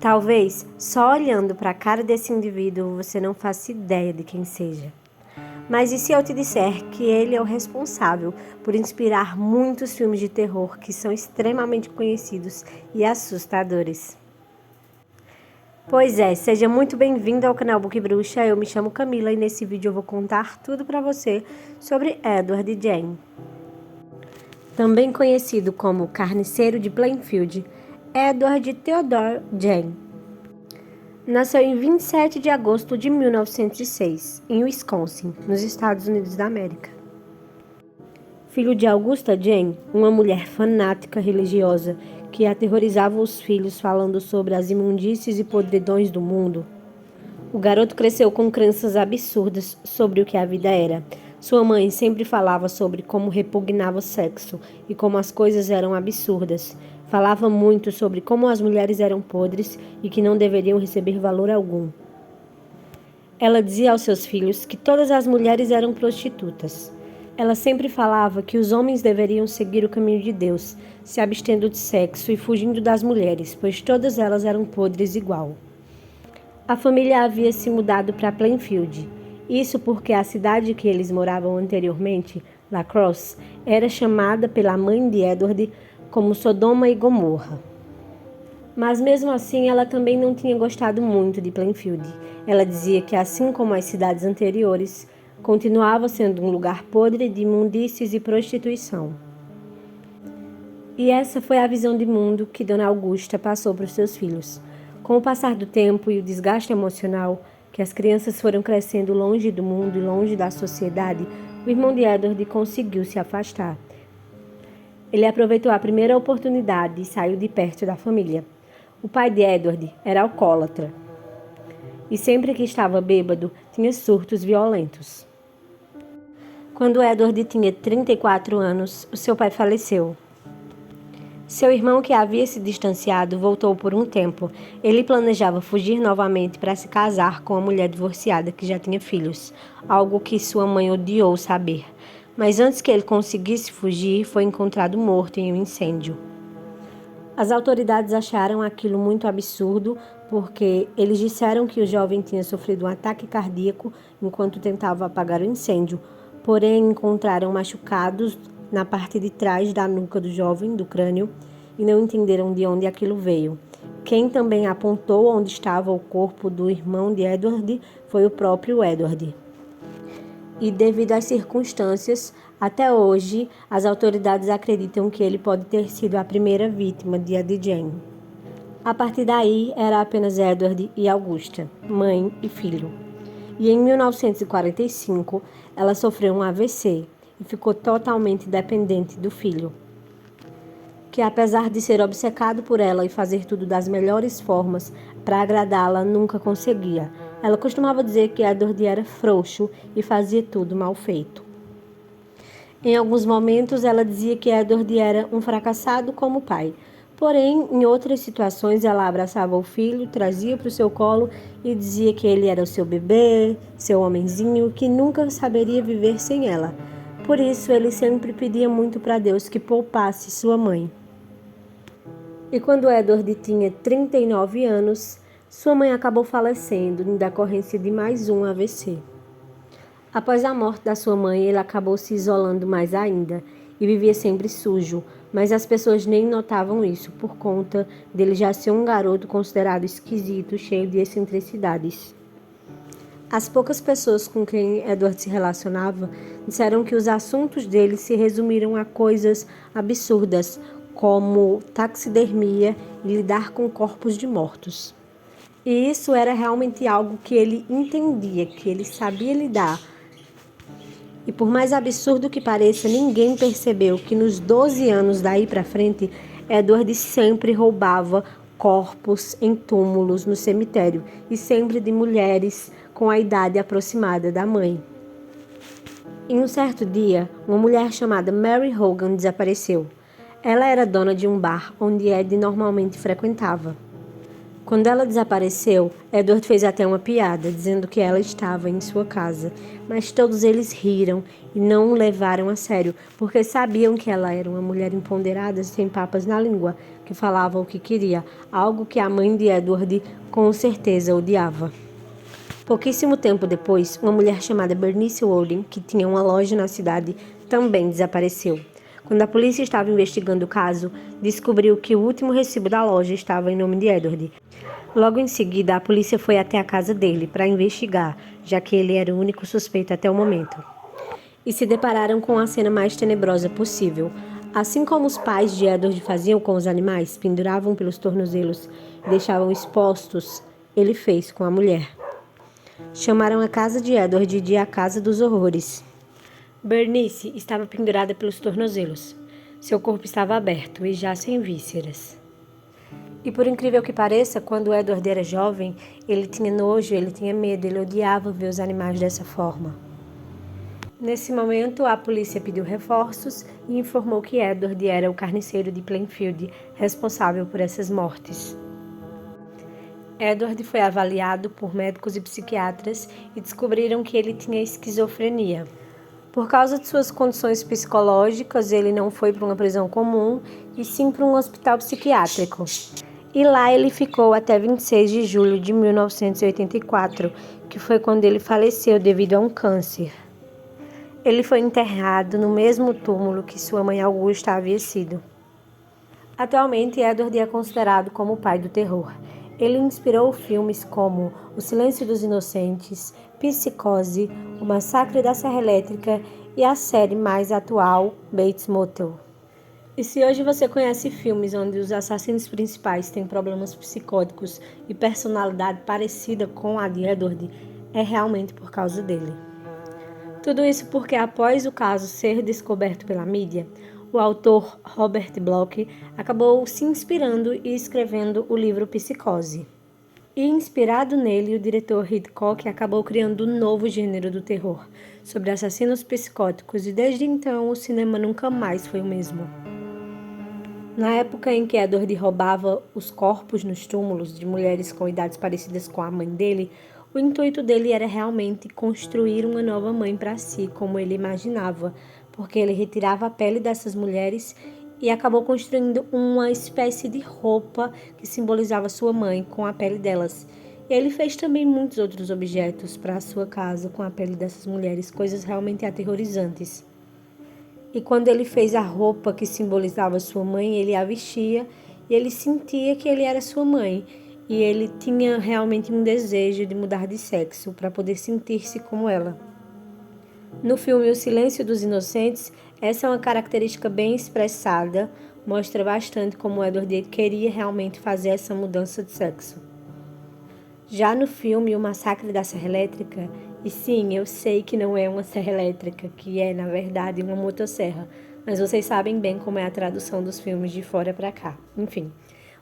Talvez, só olhando para a cara desse indivíduo, você não faça ideia de quem seja. Mas e se eu te disser que ele é o responsável por inspirar muitos filmes de terror que são extremamente conhecidos e assustadores? Pois é, seja muito bem-vindo ao canal Book Bruxa. Eu me chamo Camila e nesse vídeo eu vou contar tudo para você sobre Edward Jane. Também conhecido como Carniceiro de Plainfield, Edward Theodore Jane nasceu em 27 de agosto de 1906, em Wisconsin, nos Estados Unidos da América. Filho de Augusta Jane, uma mulher fanática religiosa que aterrorizava os filhos falando sobre as imundícies e podridões do mundo, o garoto cresceu com crenças absurdas sobre o que a vida era. Sua mãe sempre falava sobre como repugnava o sexo e como as coisas eram absurdas. Falava muito sobre como as mulheres eram podres e que não deveriam receber valor algum. Ela dizia aos seus filhos que todas as mulheres eram prostitutas. Ela sempre falava que os homens deveriam seguir o caminho de Deus, se abstendo de sexo e fugindo das mulheres, pois todas elas eram podres igual. A família havia se mudado para Plainfield. Isso porque a cidade que eles moravam anteriormente, La Crosse, era chamada pela mãe de Edward como Sodoma e Gomorra. Mas mesmo assim, ela também não tinha gostado muito de Plainfield. Ela dizia que, assim como as cidades anteriores, continuava sendo um lugar podre de imundícies e prostituição. E essa foi a visão de mundo que Dona Augusta passou para os seus filhos. Com o passar do tempo e o desgaste emocional, que as crianças foram crescendo longe do mundo e longe da sociedade, o irmão de Edward conseguiu se afastar. Ele aproveitou a primeira oportunidade e saiu de perto da família. O pai de Edward era alcoólatra e sempre que estava bêbado tinha surtos violentos. Quando Edward tinha 34 anos, o seu pai faleceu. Seu irmão, que havia se distanciado, voltou por um tempo. Ele planejava fugir novamente para se casar com uma mulher divorciada que já tinha filhos, algo que sua mãe odiou saber. Mas antes que ele conseguisse fugir, foi encontrado morto em um incêndio. As autoridades acharam aquilo muito absurdo, porque eles disseram que o jovem tinha sofrido um ataque cardíaco enquanto tentava apagar o incêndio, porém encontraram machucados na parte de trás da nuca do jovem, do crânio, e não entenderam de onde aquilo veio. Quem também apontou onde estava o corpo do irmão de Edward foi o próprio Edward. E devido às circunstâncias, até hoje, as autoridades acreditam que ele pode ter sido a primeira vítima de Ed Jane. A partir daí, era apenas Edward e Augusta, mãe e filho. E em 1945, ela sofreu um AVC e ficou totalmente dependente do filho, que apesar de ser obcecado por ela e fazer tudo das melhores formas para agradá-la, nunca conseguia. Ela costumava dizer que Edward era frouxo e fazia tudo mal feito. Em alguns momentos, ela dizia que Edward era um fracassado como pai. Porém, em outras situações, ela abraçava o filho, trazia para o seu colo e dizia que ele era o seu bebê, seu homenzinho, que nunca saberia viver sem ela. Por isso, ele sempre pedia muito para Deus que poupasse sua mãe. E quando Edward tinha 39 anos, sua mãe acabou falecendo em decorrência de mais um AVC. Após a morte da sua mãe, ele acabou se isolando mais ainda e vivia sempre sujo, mas as pessoas nem notavam isso por conta dele já ser um garoto considerado esquisito, cheio de excentricidades. As poucas pessoas com quem Edward se relacionava disseram que os assuntos dele se resumiram a coisas absurdas, como taxidermia e lidar com corpos de mortos. E isso era realmente algo que ele entendia, que ele sabia lidar. E por mais absurdo que pareça, ninguém percebeu que nos 12 anos daí para frente, Edward sempre roubava corpos em túmulos no cemitério e sempre de mulheres com a idade aproximada da mãe. Em um certo dia, uma mulher chamada Mary Hogan desapareceu. Ela era dona de um bar onde Ed normalmente frequentava. Quando ela desapareceu, Edward fez até uma piada, dizendo que ela estava em sua casa, mas todos eles riram e não o levaram a sério, porque sabiam que ela era uma mulher empoderada, sem papas na língua, que falava o que queria, algo que a mãe de Edward com certeza odiava. Pouquíssimo tempo depois, uma mulher chamada Bernice Walden, que tinha uma loja na cidade, também desapareceu. Quando a polícia estava investigando o caso, descobriu que o último recibo da loja estava em nome de Edward. Logo em seguida, a polícia foi até a casa dele para investigar, já que ele era o único suspeito até o momento. E se depararam com a cena mais tenebrosa possível. Assim como os pais de Edward faziam com os animais, penduravam pelos tornozelos e deixavam expostos, ele fez com a mulher. Chamaram a casa de Edward de a Casa dos Horrores. Bernice estava pendurada pelos tornozelos. Seu corpo estava aberto e já sem vísceras. E por incrível que pareça, quando Edward era jovem, ele tinha nojo, ele tinha medo, ele odiava ver os animais dessa forma. Nesse momento, a polícia pediu reforços e informou que Edward era o carniceiro de Plainfield, responsável por essas mortes. Edward foi avaliado por médicos e psiquiatras e descobriram que ele tinha esquizofrenia. Por causa de suas condições psicológicas, ele não foi para uma prisão comum, e sim para um hospital psiquiátrico. E lá ele ficou até 26 de julho de 1984, que foi quando ele faleceu devido a um câncer. Ele foi enterrado no mesmo túmulo que sua mãe Augusta havia sido. Atualmente, Edward é considerado como o pai do terror. Ele inspirou filmes como O Silêncio dos Inocentes, Psicose, O Massacre da Serra Elétrica e a série mais atual, Bates Motel. E se hoje você conhece filmes onde os assassinos principais têm problemas psicóticos e personalidade parecida com a de Edward, é realmente por causa dele. Tudo isso porque após o caso ser descoberto pela mídia, o autor Robert Bloch acabou se inspirando e escrevendo o livro Psicose. E inspirado nele, o diretor Hitchcock acabou criando um novo gênero do terror, sobre assassinos psicóticos, e desde então o cinema nunca mais foi o mesmo. Na época em que Edward roubava os corpos nos túmulos de mulheres com idades parecidas com a mãe dele, o intuito dele era realmente construir uma nova mãe para si, como ele imaginava, porque ele retirava a pele dessas mulheres e acabou construindo uma espécie de roupa que simbolizava sua mãe com a pele delas. E ele fez também muitos outros objetos para a sua casa com a pele dessas mulheres, coisas realmente aterrorizantes. E quando ele fez a roupa que simbolizava sua mãe, ele a vestia e ele sentia que ele era sua mãe. E ele tinha realmente um desejo de mudar de sexo para poder sentir-se como ela. No filme O Silêncio dos Inocentes, essa é uma característica bem expressada, mostra bastante como Edward queria realmente fazer essa mudança de sexo. Já no filme O Massacre da Serra Elétrica, e sim, eu sei que não é uma serra elétrica, que é, na verdade, uma motosserra, mas vocês sabem bem como é a tradução dos filmes de fora para cá. Enfim,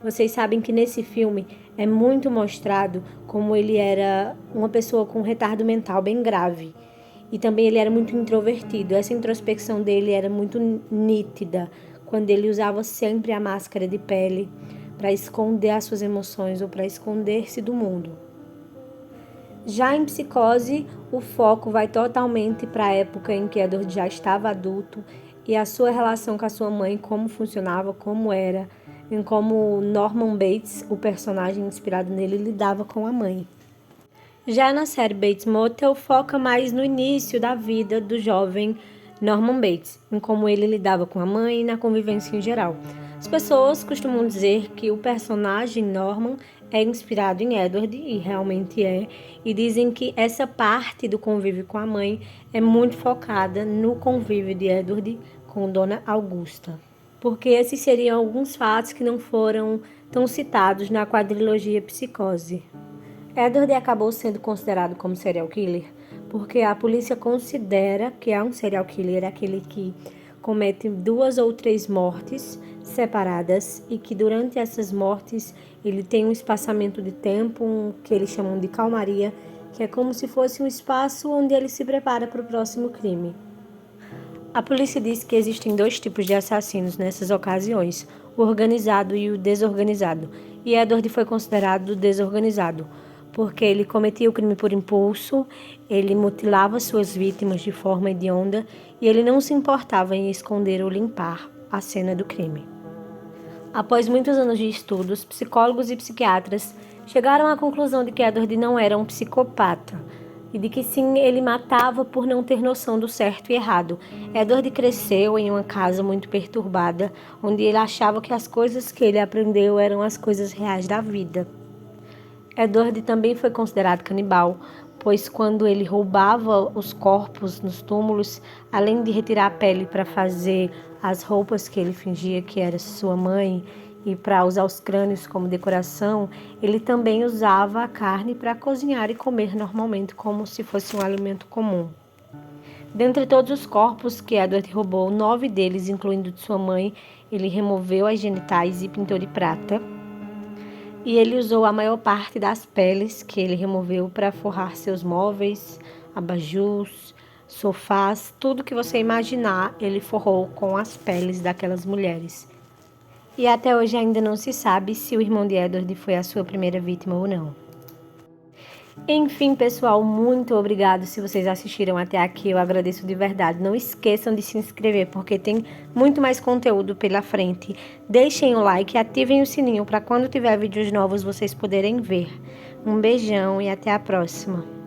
vocês sabem que nesse filme é muito mostrado como ele era uma pessoa com um retardo mental bem grave. E também ele era muito introvertido. Essa introspecção dele era muito nítida, quando ele usava sempre a máscara de pele para esconder as suas emoções ou para esconder-se do mundo. Já em Psicose, o foco vai totalmente para a época em que Edward já estava adulto e a sua relação com a sua mãe, como funcionava, como era, em como Norman Bates, o personagem inspirado nele, lidava com a mãe. Já na série Bates Motel, foca mais no início da vida do jovem Norman Bates, em como ele lidava com a mãe e na convivência em geral. As pessoas costumam dizer que o personagem Norman é inspirado em Edward, e realmente é, e dizem que essa parte do convívio com a mãe é muito focada no convívio de Edward com Dona Augusta, porque esses seriam alguns fatos que não foram tão citados na quadrilogia Psicose. Edward acabou sendo considerado como serial killer porque a polícia considera que um serial killer aquele que comete 2 ou 3 mortes separadas e que durante essas mortes ele tem um espaçamento de tempo que eles chamam de calmaria, que é como se fosse um espaço onde ele se prepara para o próximo crime. A polícia diz que existem 2 tipos de assassinos nessas ocasiões, o organizado e o desorganizado, e Edward foi considerado desorganizado, porque ele cometia o crime por impulso, ele mutilava suas vítimas de forma hedionda e ele não se importava em esconder ou limpar a cena do crime. Após muitos anos de estudos, psicólogos e psiquiatras chegaram à conclusão de que Edward não era um psicopata e de que sim, ele matava por não ter noção do certo e errado. Edward cresceu em uma casa muito perturbada, onde ele achava que as coisas que ele aprendeu eram as coisas reais da vida. Edward também foi considerado canibal, pois quando ele roubava os corpos nos túmulos, além de retirar a pele para fazer as roupas que ele fingia que era sua mãe e para usar os crânios como decoração, ele também usava a carne para cozinhar e comer normalmente como se fosse um alimento comum. Dentre todos os corpos que Edward roubou, 9 deles, incluindo de sua mãe, ele removeu as genitais e pintou de prata. E ele usou a maior parte das peles que ele removeu para forrar seus móveis, abajus, sofás, tudo que você imaginar, ele forrou com as peles daquelas mulheres. E até hoje ainda não se sabe se o irmão de Edward foi a sua primeira vítima ou não. Enfim, pessoal, muito obrigado se vocês assistiram até aqui, eu agradeço de verdade. Não esqueçam de se inscrever, porque tem muito mais conteúdo pela frente. Deixem o like e ativem o sininho para quando tiver vídeos novos vocês poderem ver. Um beijão e até a próxima.